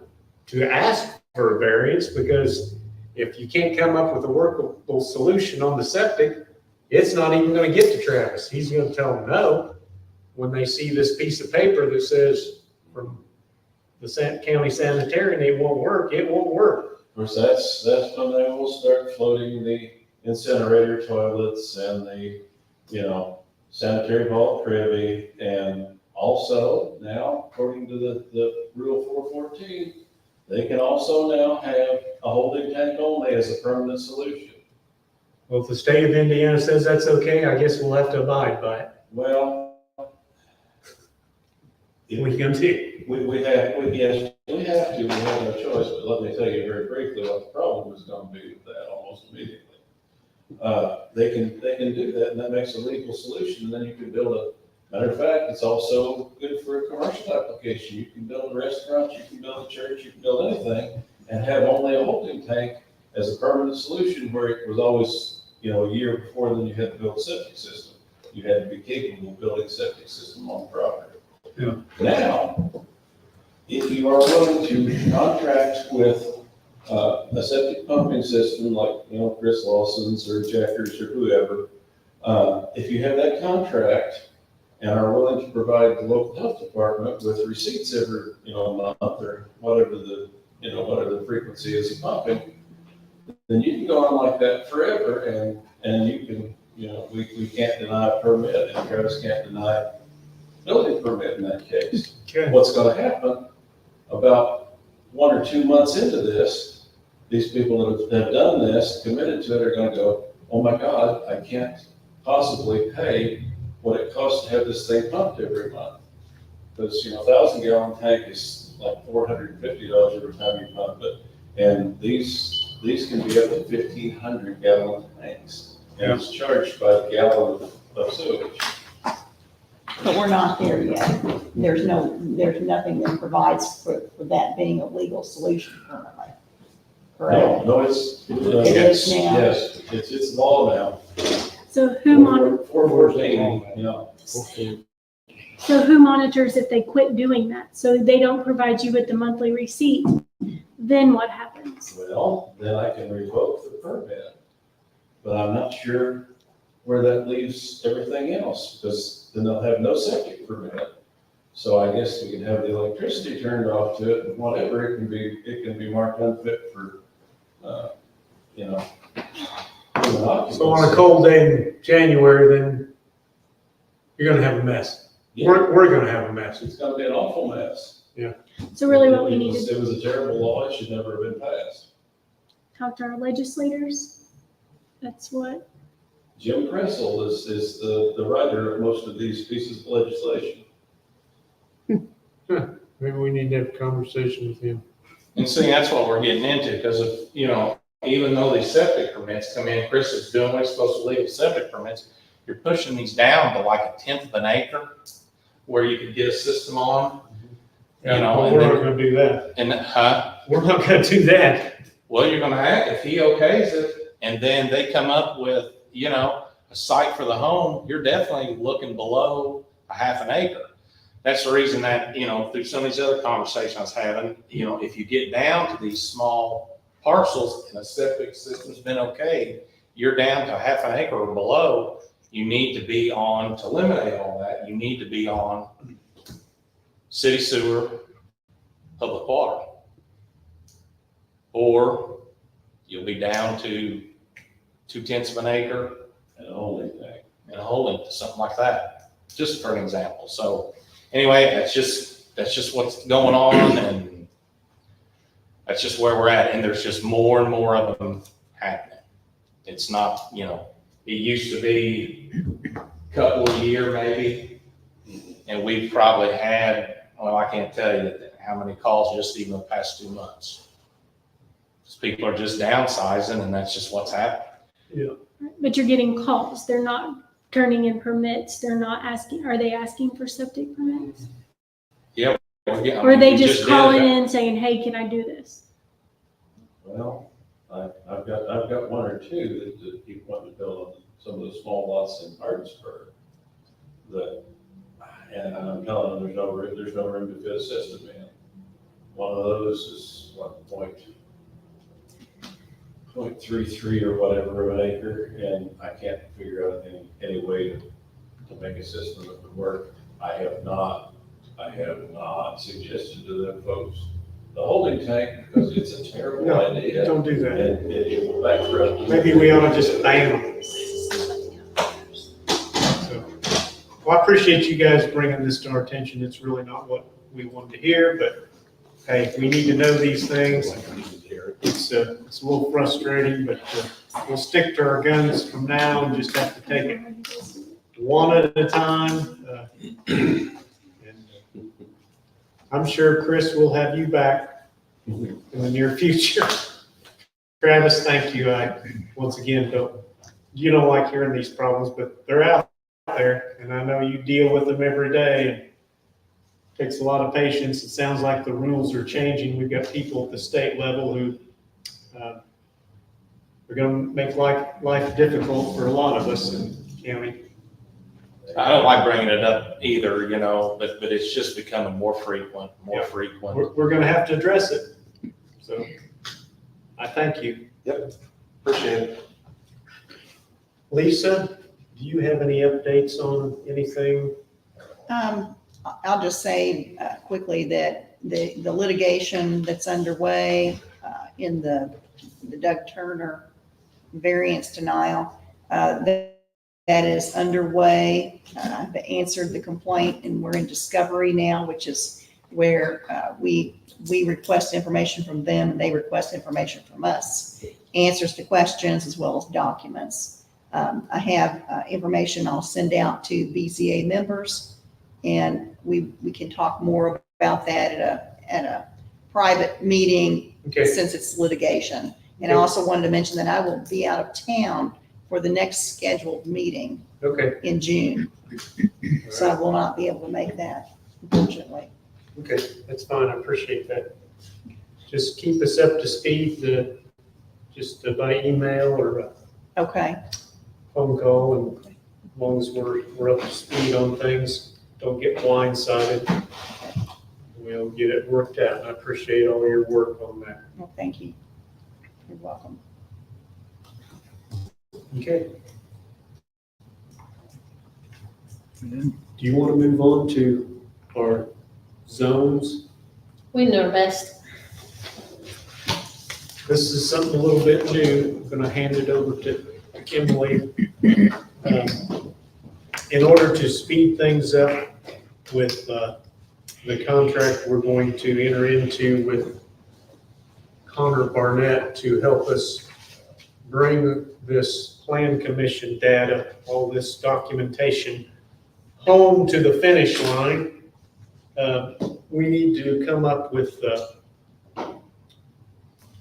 to ask for a variance, because if you can't come up with a workable solution on the septic, it's not even gonna get to Travis. He's gonna tell them no when they see this piece of paper that says from the county sanitarian, it won't work. Of course, that's when they will start floating the incinerator toilets and the, sanitary vault privy. And also now, according to the Rule 414, they can also now have a holding tank only as a permanent solution. Well, if the state of Indiana says that's okay, I guess we'll have to abide by it. Well, What are you gonna do? we have no choice, but let me tell you very briefly what the problem is gonna be with that almost immediately. They can do that, and that makes a legal solution, and then you can build matter of fact, it's also good for a commercial application. You can build a restaurant, you can build a church, you can build anything, and have only a holding tank as a permanent solution where it was always, a year before, then you had to build a septic system. You had to be capable of building a septic system on the property. Yeah. Now, if you are willing to contract with a septic pumping system like, Chris Lawson's or Jackers or whoever, if you have that contract and are willing to provide the local health department with receipts every, month or whatever the frequency is of pumping, then you can go on like that forever and you can, we can't deny a permit and Travis can't deny a building permit in that case. Okay. What's gonna happen about 1 or 2 months into this, these people that have done this, committed to it, are gonna go, oh my God, I can't possibly pay what it costs to have this thing pumped every month. Because, 1,000-gallon tank is like $450 every time you pump it. And these can be up to 1,500-gallon tanks. And it's charged by the gallon of sewage. But we're not there yet. There's nothing that provides for that being a legal solution currently. Correct? No, it's. It is now. Yes, it's law now. So who mon, 414, so who monitors if they quit doing that? So they don't provide you with the monthly receipt, then what happens? Well, then I can revoke the permit. But I'm not sure where that leaves everything else, because then they'll have no septic permit. So I guess we can have the electricity turned off to it and whatever, it can be marked unfit for, human occupancy. So on a cold day in January, then you're gonna have a mess. Yeah, We're gonna have a mess. it's gonna be an awful mess. So really what we It need was- to It was a terrible law, it should never have been passed. talk to our legislators. That's what, Jim Kressel is the writer of most of these pieces of legislation. Maybe we need to have a conversation with him. And see, that's what we're getting into, because of, even though these septic permits come in, Chris is doing what he's supposed to leave with septic permits, you're pushing these down to like 1/10 of an acre where you could get a system on, We're and not then, gonna do that. and, We're not gonna do that. well, you're gonna have, if he okays it, and then they come up with, a site for the home, you're definitely looking below 1/2 an acre. That's the reason that, through some of these other conversations I was having, if you get down to these small parcels and a septic system's been okay, you're down to 1/2 an acre or below, you need to be on, to eliminate all that, you need to be on city sewer, public water. Or you'll be down to 2/10 of an acre And the holding tank. and a holding, something like that, just for an example. So anyway, that's just what's going on, and that's just where we're at. And there's just more and more of them happening. It's not, it used to be a couple a year maybe, and we've probably had, well, I can't tell you how many calls just even the past 2 months. Because people are just downsizing, and that's just what's happening. but you're getting calls. They're not turning in permits. They're not asking, are they asking for septic permits? Or are they just calling in saying, hey, can I do this? Well, I've got 1 or 2 that people want to build on some of the small lots in Hardinsburg. And I'm telling them, there's no room to fit a system in. One of those is what, 0.33 or whatever of an acre, and I can't figure out any way to make a system that would work. I have not suggested to them folks the holding tank, because it's a terrible No, idea. don't do that. And it will bankrupt. Maybe we ought to just ban them. So, well, I appreciate you guys bringing this to our attention. It's really not what we wanted to hear, but hey, we need to know these things. It's a little frustrating, but we'll stick to our guns from now and just have to take it one at a time. And I'm sure Chris will have you back in the near future. Travis, thank you. Once again, you don't like hearing these problems, but they're out there, and I know you deal with them every day. And it takes a lot of patience. It sounds like the rules are changing. We've got people at the state level who We're gonna make life difficult for a lot of us in the county. I don't like bringing it up either, but it's just becoming more frequent. We're gonna have to address it. So I thank you. Appreciate it. Lisa, do you have any updates on anything? I'll just say quickly that the litigation that's underway in the Doug Turner variance denial, that is underway. I've answered the complaint and we're in discovery now, which is where we request information from them and they request information from us, answers to questions as well as documents. I have information I'll send out to BZA members, and we can talk more about that at a private meeting Okay, since it's litigation. And I also wanted to mention that I will be out of town for the next scheduled meeting okay, in June. So I will not be able to make that, unfortunately. okay, that's fine, I appreciate that. Just keep us up to speed, just by email or Okay, phone call, and as long as we're up to speed on things, don't get blindsided. We'll get it worked out. I appreciate all your work on that. well, thank you. You're welcome. Okay. Do you want to move on to our zones? We know our best. This is something a little bit new. I'm going to hand it over to Emily. In order to speed things up with the contract we're going to enter into with Connor Barnett to help us bring this plan commission data, all this documentation home to the finish line, we need to come up with, we're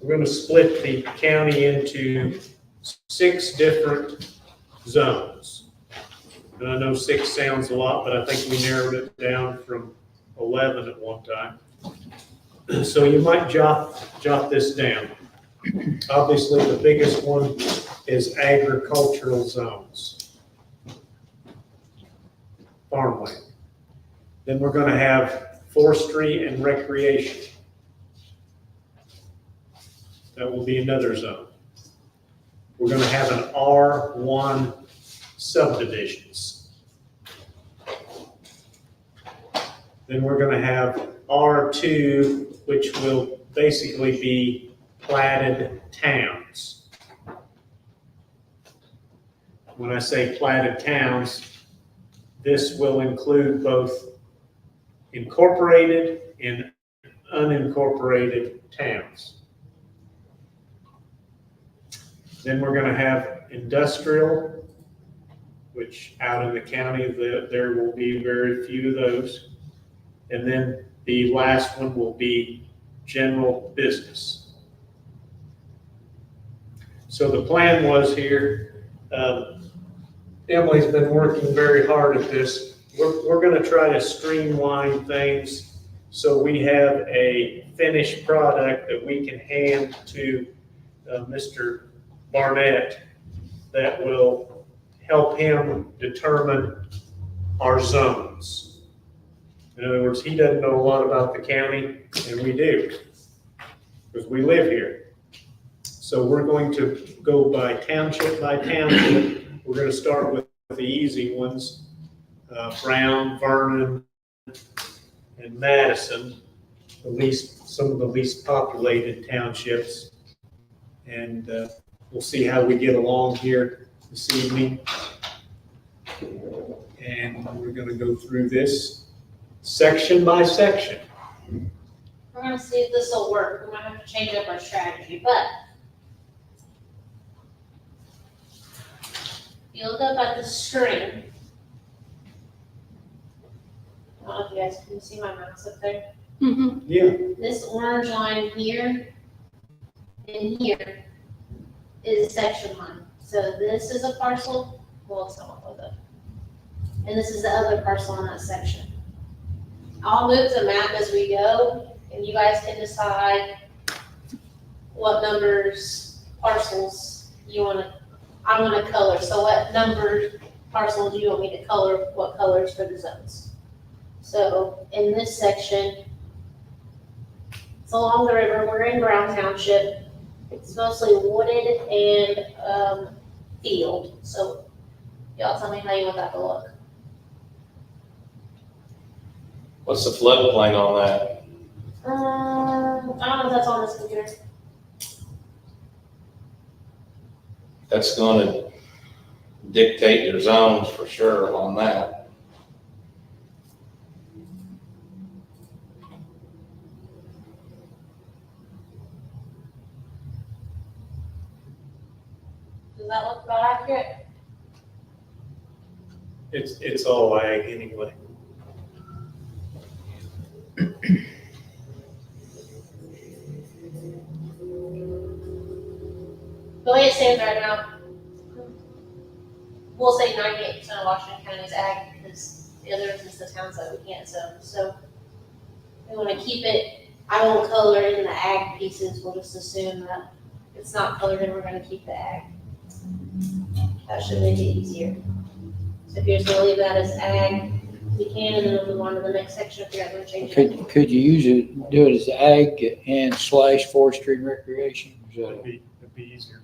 going to split the county into 6 different zones. And I know 6 sounds a lot, but I think we narrowed it down from 11 at one time. So you might jot this down. Obviously, the biggest one is agricultural zones, farmland. Then we're going to have forestry and recreation. That will be another zone. We're going to have an R1 subdivisions. Then we're going to have R2, which will basically be platted towns. When I say platted towns, this will include both incorporated and unincorporated towns. Then we're going to have industrial, which out in the county, there will be very few of those. And then the last one will be general business. So the plan was here, Emily's been working very hard at this. We're going to try to streamline things so we have a finished product that we can hand to Mr. Barnett that will help him determine our zones. In other words, he doesn't know a lot about the county, and we do, because we live here. So we're going to go by township by township. We're going to start with the easy ones, Brown, Vernon, and Madison, some of the least populated townships. And we'll see how we get along here this evening. And we're going to go through this section by section. We're gonna see if this will work. We might have to change up our strategy, but if you look up at the screen, I don't know if you guys can see my mouse up there. Mhm. Yeah. This orange line here and here is section line. So this is a parcel, well, it's not with it. And this is the other parcel in that section. I'll move the map as we go, and you guys can decide what numbers, parcels I wanna color, so what number parcel do you want me to color, what colors for the zones? So in this section, it's along the river, we're in Brown Township. It's mostly wooded and, field, so y'all tell me how you want that to look. What's the floodplain on that? I don't know if that's on this computer. That's gonna dictate your zones for sure on that. Does that look about accurate? It's all ag anyway. The way it stands right now, we'll say 98% of Washington County is ag because the others is the towns that we can't zone. So we want to keep it, I won't color in the ag pieces, we'll just assume that it's not colored and we're going to keep the ag. That should make it easier. So if you're just going to leave that as ag, we can, and then we'll move on to the next section if you're not going to change it. Could you use it, do it as ag and / forestry and recreation? Is that- That'd be easier.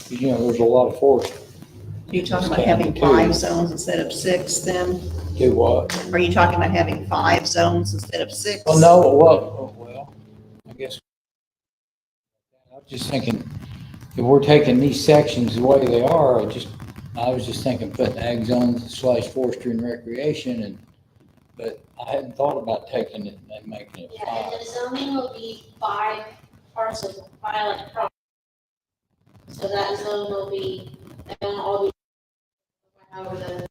You know, there's a lot of forest. Are you talking about having 5 zones instead of 6 then? Do what? Are you talking about having 5 zones instead of 6? Well, no, well, I guess. I was just thinking, if we're taking these sections the way they are, I was just thinking putting ag zones / forestry and recreation but I hadn't thought about taking it and making it Yeah, and 5. the zoning will be 5 parcels, 5 like property. So that zone will be, they won't all be however the.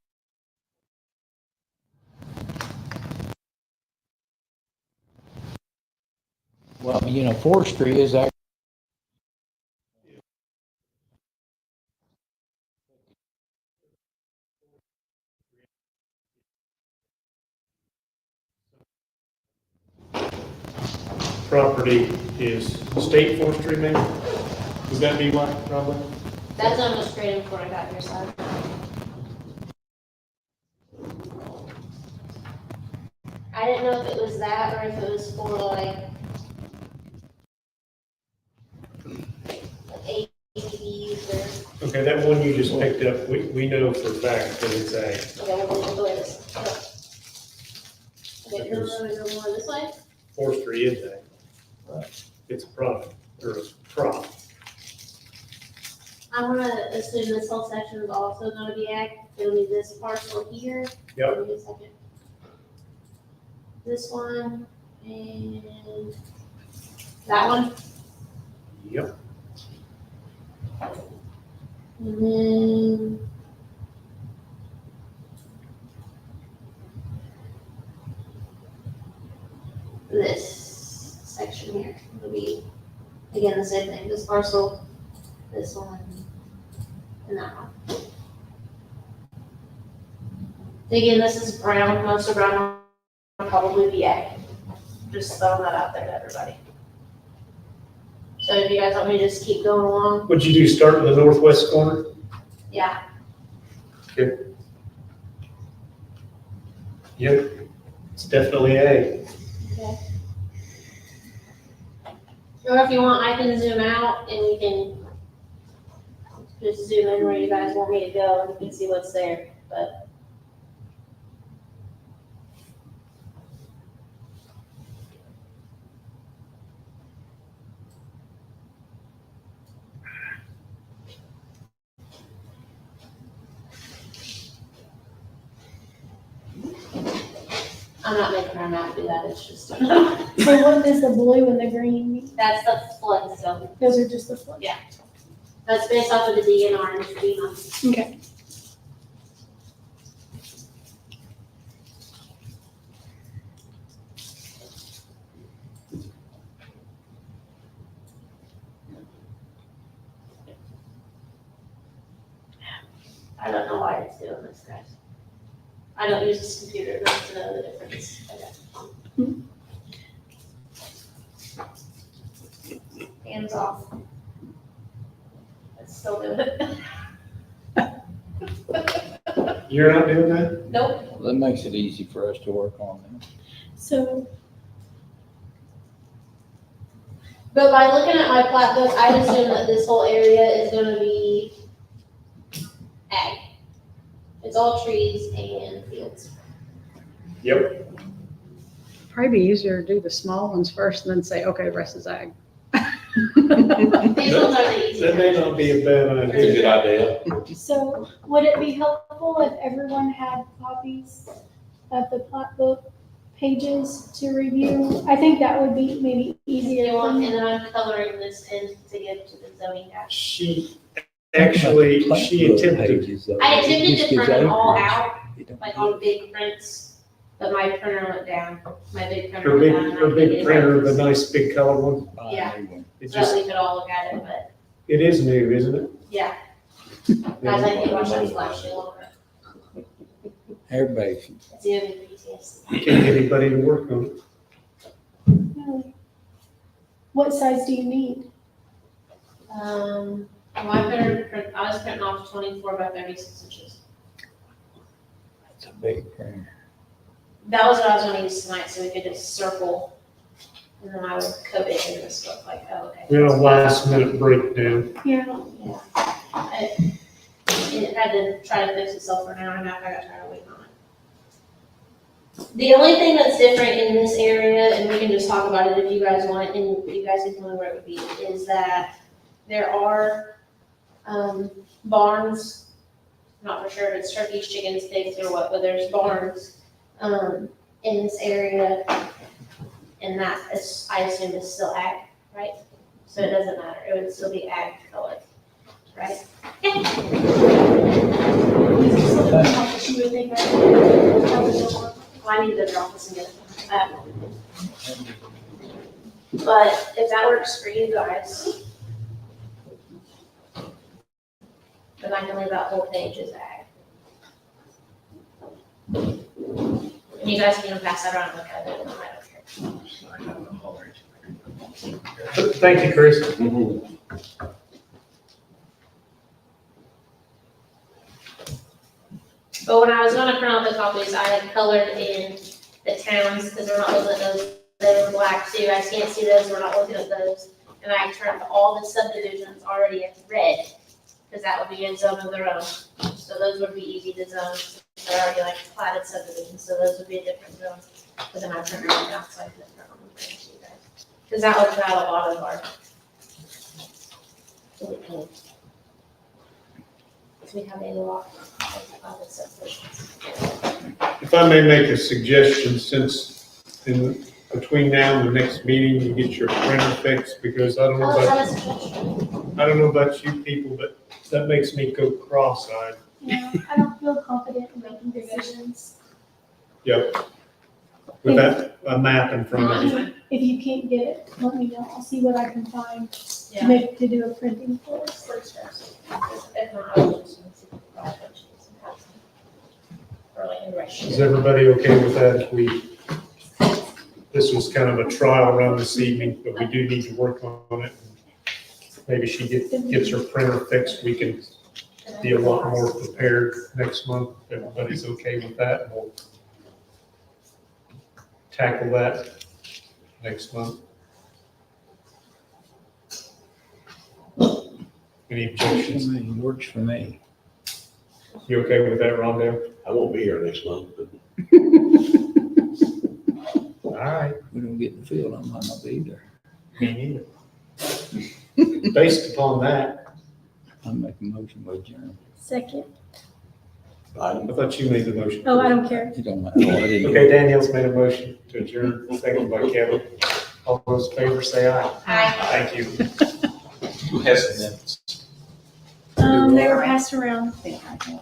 Well, forestry is actually. Property is state forestry maybe? Would that be what, probably? That zone was created before I got here, so I don't know. I didn't know if it was that or if it was for like ATVs or, Okay, that one you just picked up, we know for a fact that it's ag. okay, we'll go this. Okay, no, more this way? Forestry is ag. It's a product, or a crop. I'm gonna assume this whole section is also gonna be ag. It'll be this parcel here. Yep. Give me a second. This one and that one. Yep. And then this section here will be, again, the same thing, this parcel, this one, and that one. Again, this is brown, most of brown will probably be ag. Just throwing that out there to everybody. So if you guys want me to just keep going along, What'd you do, start in the northwest corner? yeah, Yep. It's definitely ag. okay. Or if you want, I can zoom out and we can just zoom in where you guys want me to go and you can see what's there, but. I'm not making our map do that, it's just, So what is the blue and the green mean? that's the flood zone. Those are just the floods. Yeah. That's based off of the DNR and FEMA. Okay. I don't know why it's doing this, guys. I don't use this computer enough to know the difference. Okay. hands off. Let's still do it. You're not doing that? Nope. That makes it easy for us to work on then. So, But by looking at my plat book, I assume that this whole area is gonna be ag. It's all trees and fields. Yep. Probably be easier to do the small ones first and then say, okay, the rest is ag. These ones are the easy. That may not be a bad It's a idea. good idea. so would it be helpful if everyone had copies of the plat book pages to review? I think that would be maybe easier. You want, and then I'm coloring this in to give to the zoning guy. She attempted, I attempted to print them all out, like on big prints, but my printer went down. My big printer her went down. and I her big needed printer, the reference. nice big color one, Yeah. it So that just, we could all look at it, but it is new, isn't it? yeah. Guys, I think watch that flash longer. Everybody, It's the only PTSD. You can't get anybody to work on it. Really? What size do you need? My printer, I was printing off 24 by 36 inches. it's a big printer. That was what I was gonna use tonight, so we could just circle, and then I would code it into this book, like, oh, okay. We had a last minute breakdown. Yeah. It had to try to fix itself for an hour and a half, I got tired of waiting on it. The only thing that's different in this area, and we can just talk about it if you guys want, and you guys can tell me where it would be, is that there are, barns, not for sure if it's turkeys, chickens, pigs, or what, but there's barns, in this area, and that is, I assume is still ag, right? So it doesn't matter, it would still be ag color, right? Is there something else that you would think I would probably don't want? Well, I need to draw this again. But if that works for you guys, then I can leave that whole page as ag. And you guys can pass that around and look at it, and I don't care. Thank you, Chris. But when I was gonna print out the copies, I had colored in the towns, because we're not looking at those, they were black too, I can't see those, we're not looking at those. And I turned all the subdivisions already in red, because that would be a zone of their own. So those would be easy to zone, they're already like platted subdivisions, so those would be a different zone. But then I turned it down, so I couldn't print them and bring it to you guys. Because that would cut out a lot of our. We have a lot of subdivisions. If I may make a suggestion, since in between now and the next meeting, you get your printer fixed, because I don't know Oh, is about, that a suggestion? I don't know about you people, but that makes me go cross-eyed. Yeah, I don't feel confident in making decisions. Yep. With that, a map in front of you. If you can't get it, let me know. I'll see what I can find to Yeah. make, to do a printing for us. If not, I'll just or like in Is Russian. everybody okay with that? If we, this was kind of a trial run this evening, but we do need to work on it. Maybe she gets her printer fixed, we can be a lot more prepared next month. Everybody's okay with that, we'll tackle that next month. Any objections? Works for me. You okay with that, Rondell? I won't be here next month, but All right, We don't get in the field, I might not be there. me neither. Based upon that, I make a motion with adjourn. Second. I thought you made the motion. Oh, I don't care. You don't matter. Oh, I didn't. Okay, Danielle's made a motion to adjourn, second by Kevin. All those in favor say aye. Hi. Thank you. Who has the minutes? They were passed around. I think I can.